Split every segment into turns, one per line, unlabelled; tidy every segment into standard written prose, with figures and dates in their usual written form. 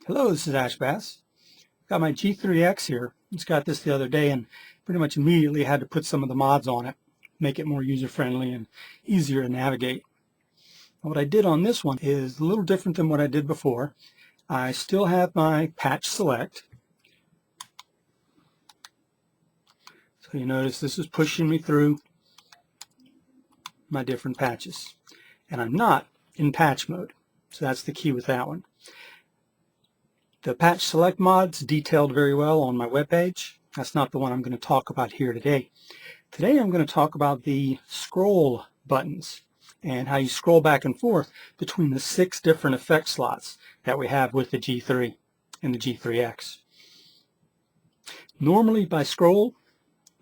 Hello, this is ashbass. Got my G3X here. Just got this the other day and pretty much immediately had to put some of the mods on it, make it more user-friendly and easier to navigate. What I did on this one is a little different than what I did before. I still have my patch select. So you notice this is pushing me through my different patches. And I'm not in patch mode. So that's the key with that one. The patch select mod's detailed very well on my webpage. That's not the one I'm going to talk about here today. Today I'm going to talk about the scroll buttons and how you scroll back and forth between the 6 different effect slots that we have with the G3 and the G3X. Normally by scroll,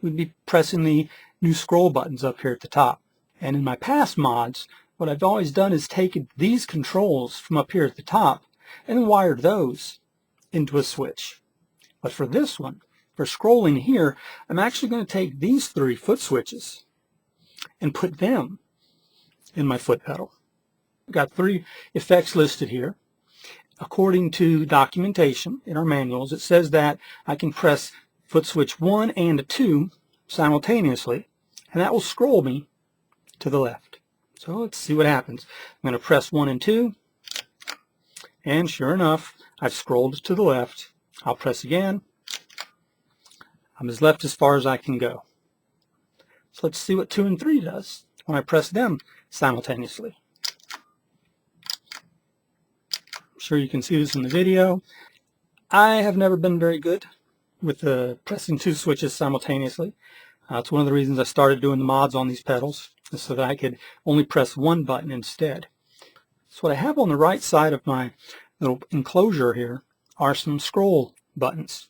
we'd be pressing the new scroll buttons up here at the top. And in my past mods, what I've always done is taken these controls from up here at the top and wired those into a switch. But for this one, for scrolling here, I'm actually going to take these 3 foot switches and put them in my foot pedal. I've got 3 effects listed here. According to documentation in our manuals, it says that I can press foot switch 1 and 2 simultaneously, and that will scroll me to the left. So let's see what happens. I'm going to press 1 and 2, and sure enough, I've scrolled to the left. I'll press again. I'm as left as far as I can go. So let's see what 2 and 3 does when I press them simultaneously. I'm sure you can see this in the video. I have never been very good with pressing 2 switches simultaneously. It's one of the reasons I started doing the mods on these pedals, so that I could only press one button instead. So what I have on the right side of my little enclosure here are some scroll buttons.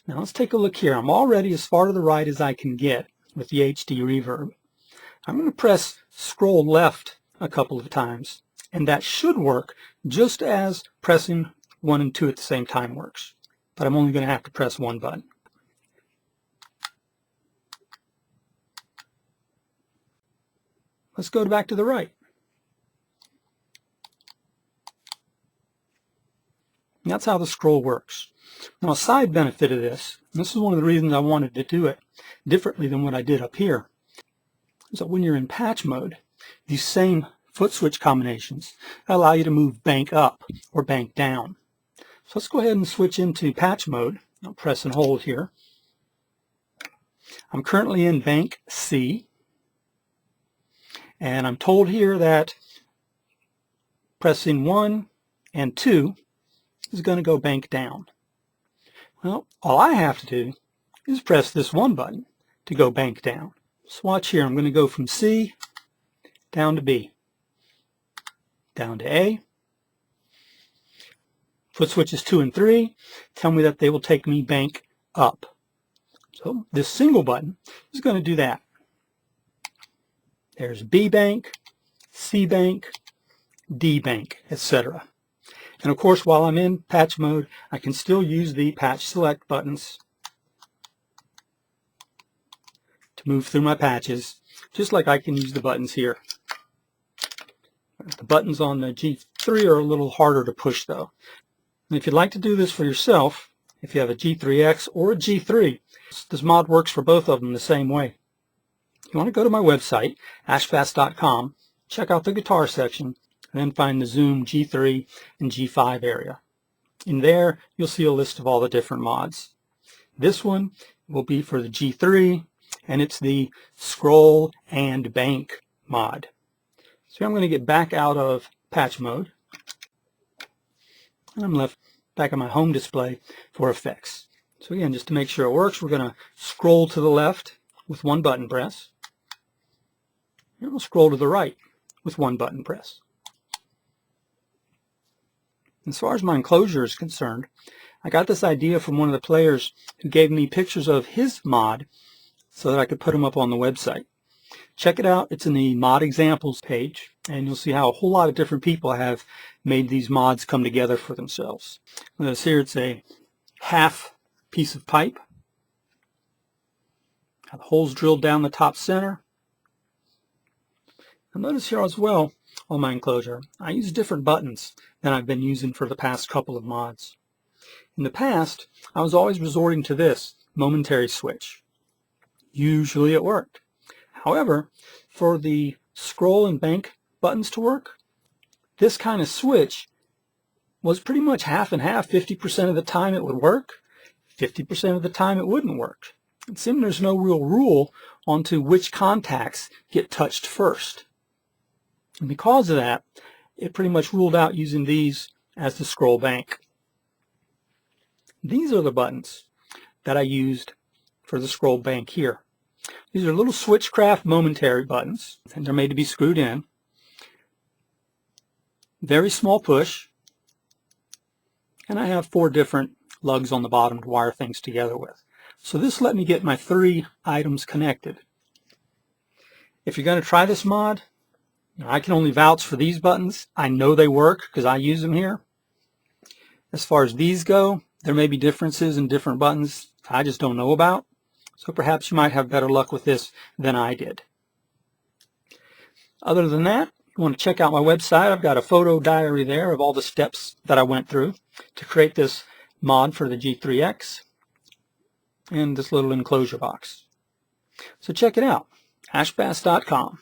Now let's take a look here. I'm already as far to the right as I can get with the HD reverb. I'm going to press scroll left a couple of times, and that should work just as pressing 1 and 2 at the same time works. But I'm only going to have to press one button. Let's go back to the right. And that's how the scroll works. Now a side benefit of this, and this is one of the reasons I wanted to do it differently than what I did up here, is that when you're in patch mode, these same foot switch combinations allow you to move bank up or bank down. So let's go ahead and switch into patch mode. I'll press and hold here. I'm currently in bank C, and I'm told here that pressing 1 and 2 is going to go bank down. Well, all I have to do is press this one button to go bank down. So watch here. I'm going to go from C down to B, down to A. Foot switches 2 and 3 tell me that they will take me bank up. So this single button is going to do that. There's B bank, C bank, D bank, etc. And of course, while I'm in patch mode, I can still use the patch select buttons to move through my patches, just like I can use the buttons here. The buttons on the G3 are a little harder to push though. And if you'd like to do this for yourself, if you have a G3X or a G3, this mod works for both of them the same way. You want to go to my website, ashbass.com, check out the guitar section, and then find the Zoom G3 and G5 area. In there, you'll see a list of all the different mods. This one will be for the G3, and it's the scroll and bank mod. So I'm going to get back out of patch mode, and I'm left back on my home display for effects. So again, just to make sure it works, we're going to scroll to the left with one button press, and we'll scroll to the right with one button press. As far as my enclosure is concerned, I got this idea from one of the players who gave me pictures of his mod so that I could put them up on the website. Check it out. It's in the mod examples page, and you'll see how a whole lot of different people have made these mods come together for themselves. Notice here it's a half piece of pipe. Got the holes drilled down the top center. And notice here as well, on my enclosure, I use different buttons than I've been using for the past couple of mods. In the past, I was always resorting to this momentary switch. Usually it worked. However, for the scroll and bank buttons to work, this kind of switch was pretty much half and half. 50% of the time it would work, 50% of the time it wouldn't work. It seemed there's no real rule onto which contacts get touched first. And because of that, it pretty much ruled out using these as the scroll bank. These are the buttons that I used for the scroll bank here. These are little Switchcraft momentary buttons, and they're made to be screwed in. Very small push, and I have 4 different lugs on the bottom to wire things together with. So this let me get my 3 items connected. If you're going to try this mod, I can only vouch for these buttons. I know they work because I use them here. As far as these go, there may be differences in different buttons I just don't know about. So perhaps you might have better luck with this than I did. Other than that, you want to check out my website. I've got a photo diary there of all the steps that I went through to create this mod for the G3X and this little enclosure box. So check it out, ashbass.com.